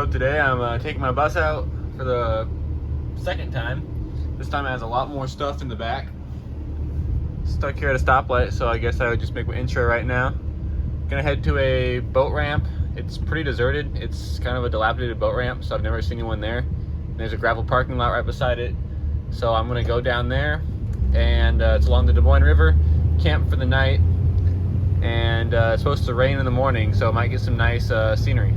So today I'm taking my bus out for the second time. This time it has a lot more stuff in the back. Stuck here at a stoplight, so I guess I would just make my intro right now. Gonna head to a boat ramp. It's pretty deserted. It's kind of a dilapidated boat ramp, so I've never seen anyone there. And there's a gravel parking lot right beside it. So I'm gonna go down there, and it's along the Des Moines River, camp for the night. And it's supposed to rain in the morning, so I might get some nice scenery.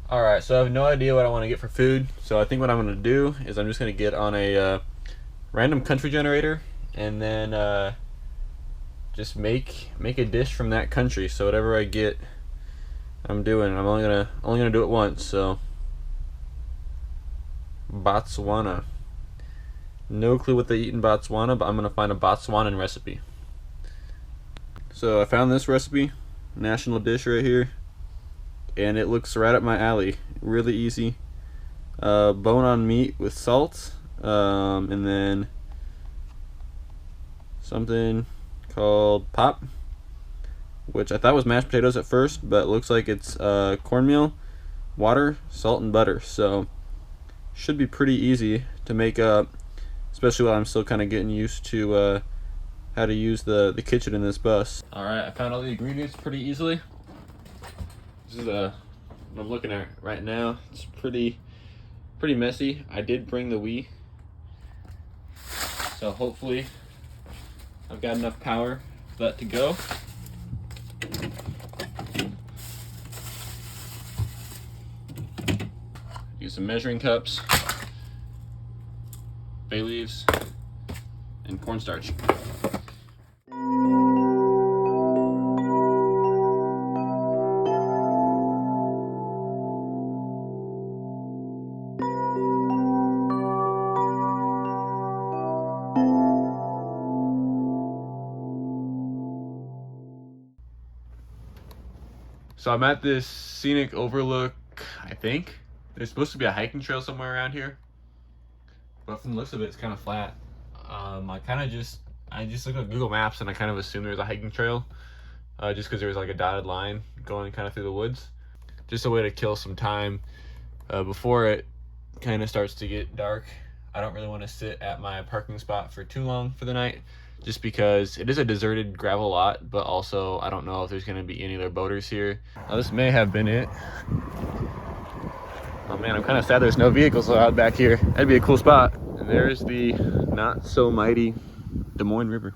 Alright, so I have no idea what I want to get for food, so I think what I'm going to do is I'm just going to get on a random country generator and then just make a dish from that country. So whatever I get, I'm doing. I'm only gonna do it once. So Botswana. No clue what they eat in Botswana, but I'm going to find a Botswanan recipe. So I found this recipe, national dish right here. And it looks right up my alley. Really easy. Bone-on meat with salt, and then something called pop, which I thought was mashed potatoes at first, but it looks like it's cornmeal, water, salt, and butter. So should be pretty easy to make up, especially while I'm still kind of getting used to how to use the kitchen in this bus. All right, I found all the ingredients pretty easily. This is what I'm looking at right now. It's pretty messy. I did bring the Wii, so hopefully I've got enough power for that to go. Use some measuring cups, bay leaves, and cornstarch. So I'm at this scenic overlook, I think. There's supposed to be a hiking trail somewhere around here, but from the looks of it, it's kind of flat. I just looked at Google Maps and I kind of assumed there was a hiking trail, just because there was like a dotted line going kind of through the woods. Just a way to kill some time before it kind of starts to get dark. I don't really want to sit at my parking spot for too long for the night, just because it is a deserted gravel lot, but also I don't know if there's going to be any other boaters here. Now, this may have been it. Oh man, I'm kind of sad there's no vehicles allowed back here. That'd be a cool spot. And there's the not so mighty Des Moines River.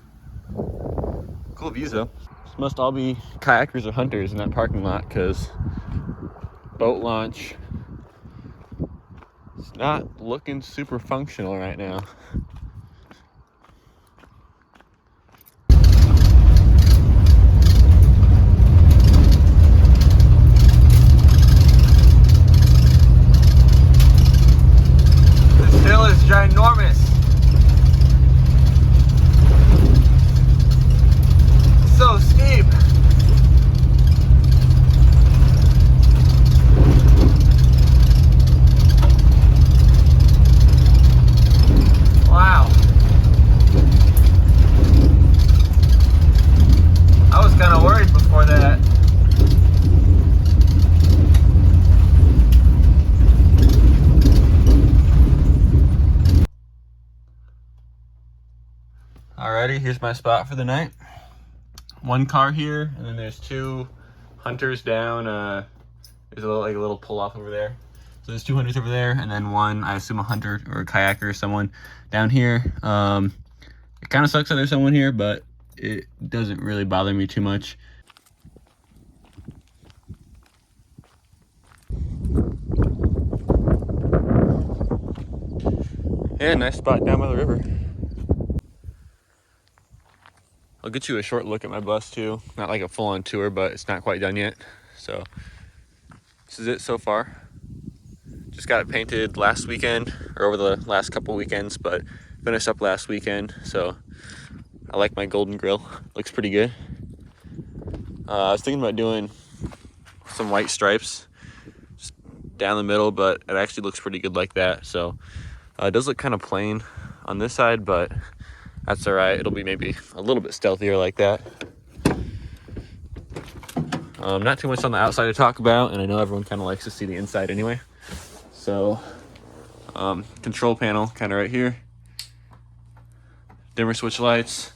Cool views though. This must all be kayakers or hunters in that parking lot, because boat launch is not looking super functional right now. Ginormous. So steep. Wow. I was kind of worried before that. Alrighty, here's my spot for the night. One car here, and then there's two hunters down. There's a little pull off over there. So there's two hunters over there, and then one, I assume a hunter or a kayaker or someone down here. It kind of sucks that there's someone here, but it doesn't really bother me too much. Yeah, nice spot down by the river. I'll get you a short look at my bus too. Not like a full-on tour, but it's not quite done yet. So this is it so far. Just got it painted last weekend, or over the last couple weekends, but finished up last weekend. So I like my golden grill. Looks pretty good. I was thinking about doing some white stripes just down the middle, but it actually looks pretty good like that. So it does look kind of plain on this side, but that's all right. It'll be maybe a little bit stealthier like that. Not too much on the outside to talk about, and I know everyone kind of likes to see the inside anyway. So, control panel kind of right here. Dimmer switch lights.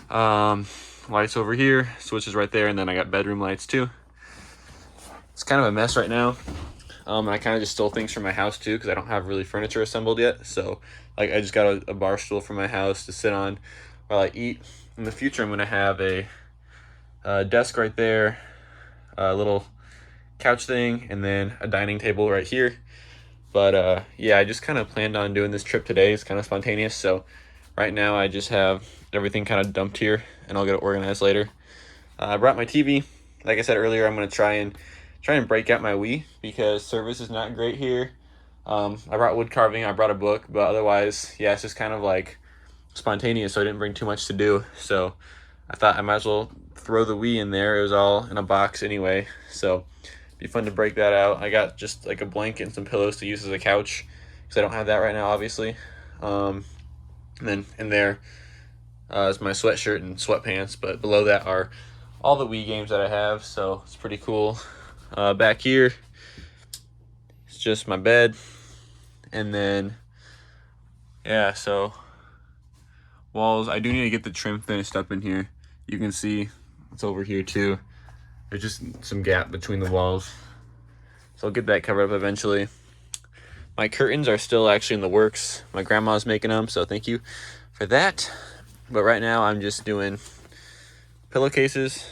Lights over here, switches right there, and then I got bedroom lights too. It's kind of a mess right now. I kind of just stole things from my house too, because I don't have really furniture assembled yet. So like I just got a bar stool from my house to sit on while I eat. In the future, I'm gonna have a desk right there, a little couch thing, and then a dining table right here. But yeah, I just kind of planned on doing this trip today. It's kind of spontaneous, so right now I just have everything kind of dumped here, and I'll get it organized later. I brought my TV. Like I said earlier, I'm gonna try and break out my Wii because service is not great here. I brought wood carving, I brought a book, but otherwise, yeah, it's just kind of like spontaneous, so I didn't bring too much to do. So I thought I might as well throw the Wii in there. It was all in a box anyway, so it'd be fun to break that out. I got just like a blanket and some pillows to use as a couch because I don't have that right now, obviously. And then in there is my sweatshirt and sweatpants, but below that are all the Wii games that I have, so it's pretty cool. Back here, it's just my bed, and then, yeah, so walls, I do need to get the trim finished up in here. You can see it's over here too. There's just some gap between the walls, so I'll get that covered up eventually. My curtains are still actually in the works. My grandma's making them, so thank you for that. But right now I'm just doing pillowcases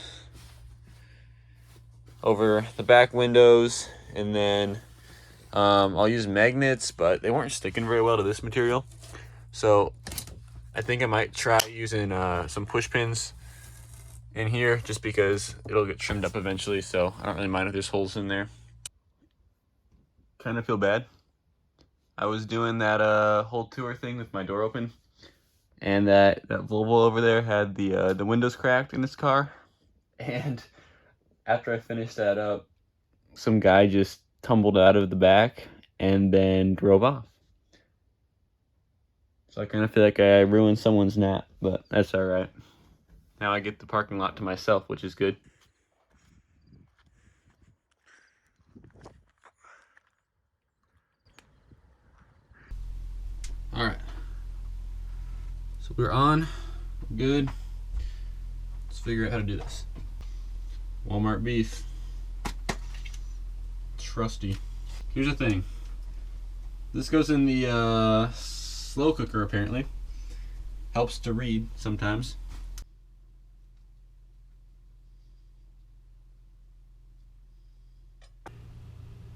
over the back windows, and then I'll use magnets, but they weren't sticking very well to this material, so I think I might try using some push pins in here just because it'll get trimmed up eventually, so I don't really mind if there's holes in there. Kind of feel bad. I was doing that whole tour thing with my door open, and that Volvo over there had the windows cracked in its car, and after I finished that up, some guy just tumbled out of the back and then drove off. So I kind of feel like I ruined someone's nap, but that's all right. Now I get the parking lot to myself, which is good. All right. So we're on. Good. Let's figure out how to do this. Walmart beef. Trusty. Here's the thing. This goes in the slow cooker apparently. Helps to read sometimes.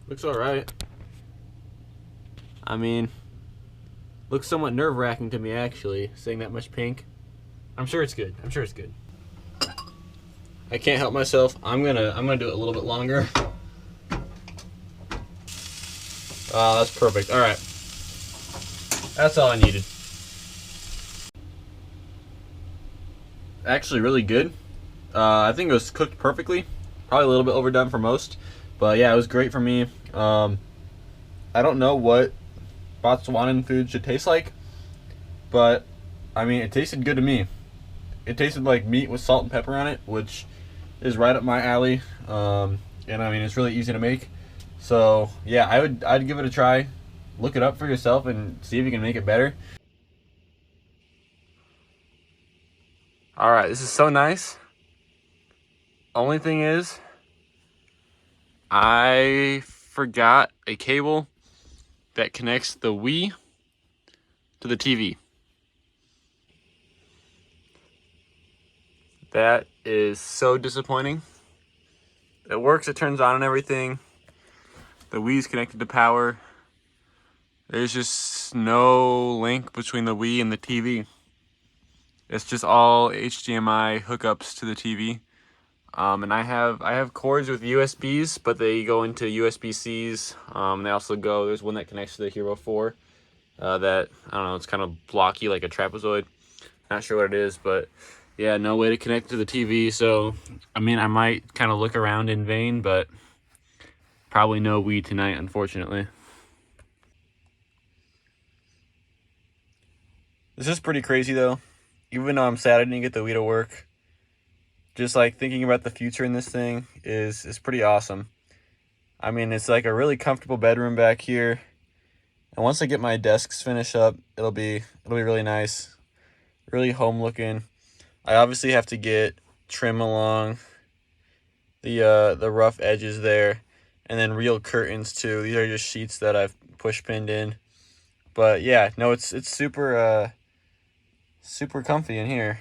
Looks alright. I mean, looks somewhat nerve-wracking to me actually, seeing that much pink. I'm sure it's good. I'm sure it's good. I can't help myself. I'm gonna do it a little bit longer. That's perfect. All right. That's all I needed. Actually, really good. I think it was cooked perfectly. Probably a little bit overdone for most, but yeah, it was great for me. I don't know what Botswanan food should taste like, but I mean, it tasted good to me. It tasted like meat with salt and pepper on it, which is right up my alley. And I mean, it's really easy to make. So yeah, I'd give it a try. Look it up for yourself and see if you can make it better. All right, this is so nice. Only thing is, I forgot a cable that connects the Wii to the TV. That is so disappointing. It works, it turns on and everything. The Wii's connected to power. There's just no link between the Wii and the TV. It's just all HDMI hookups to the TV. And I have cords with USBs, but they go into USB-Cs. They also go, there's one that connects to the Hero 4 that, I don't know, it's kind of blocky like a trapezoid. Not sure what it is, but yeah, no way to connect to the TV. So, I mean, I might kind of look around in vain, but probably no Wii tonight, unfortunately. This is pretty crazy though. Even though I'm sad I didn't get the Wii to work, just like thinking about the future in this thing is pretty awesome. I mean, it's like a really comfortable bedroom back here. And once I get my desks finished up, it'll be really nice, really home looking. I obviously have to get trim along the rough edges there, and then real curtains too. These are just sheets that I've push pinned in. But yeah, no, it's super super comfy in here.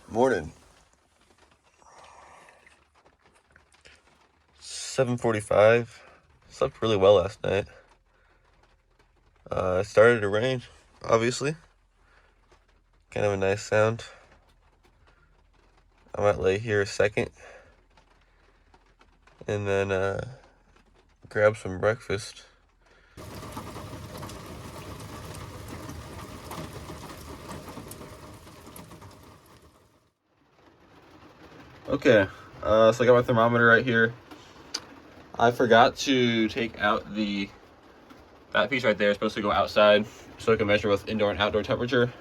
Morning. 7:45. Slept really well last night. It started to rain, obviously. Kind of a nice sound. I might lay here a second and then grab some breakfast. Okay, so I got my thermometer right here. I forgot to take out that piece right there. It's supposed to go outside so I can measure both indoor and outdoor temperature.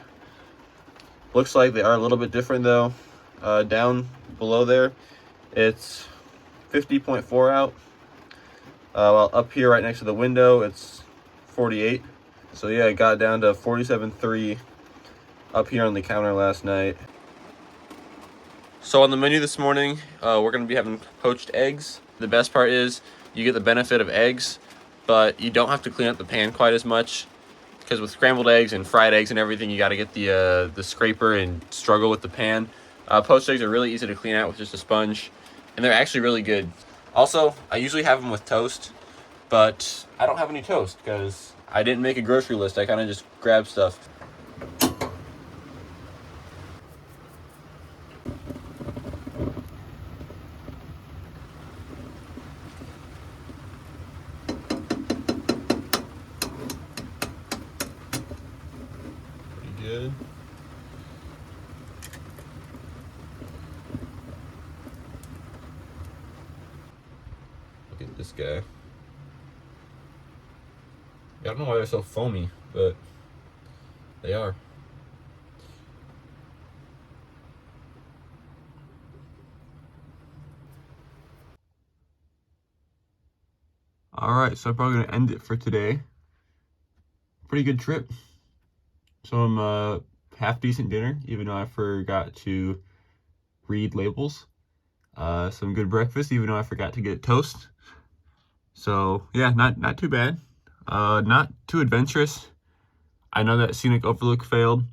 Looks like they are a little bit different though. Down below there, it's 50.4 out. While up here right next to the window, it's 48. So yeah, it got down to 47.3 up here on the counter last night. So on the menu this morning, we're gonna be having poached eggs. The best part is you get the benefit of eggs, but you don't have to clean up the pan quite as much, because with scrambled eggs and fried eggs and everything, you gotta get the scraper and struggle with the pan. Poached eggs are really easy to clean out with just a sponge, and they're actually really good. Also, I usually have them with toast, but I don't have any toast because I didn't make a grocery list. I kind of just grabbed stuff. Pretty good. Look at this guy. I don't know why they're so foamy, but they are. Alright, so I'm probably going to end it for today. Pretty good trip. Some half decent dinner, even though I forgot to read labels. Some good breakfast, even though I forgot to get toast. So yeah, not too bad. Not too adventurous. I know that scenic overlook failed,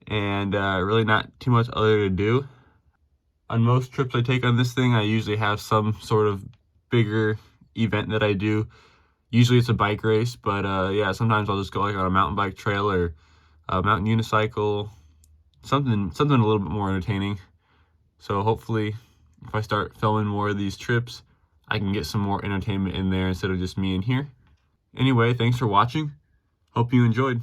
and really not too much other to do. On most trips I take on this thing, I usually have some sort of bigger event that I do. Usually it's a bike race, but yeah, sometimes I'll just go like on a mountain bike trail or a mountain unicycle, something a little bit more entertaining. So hopefully, if I start filming more of these trips, I can get some more entertainment in there instead of just me in here. Anyway, thanks for watching. Hope you enjoyed.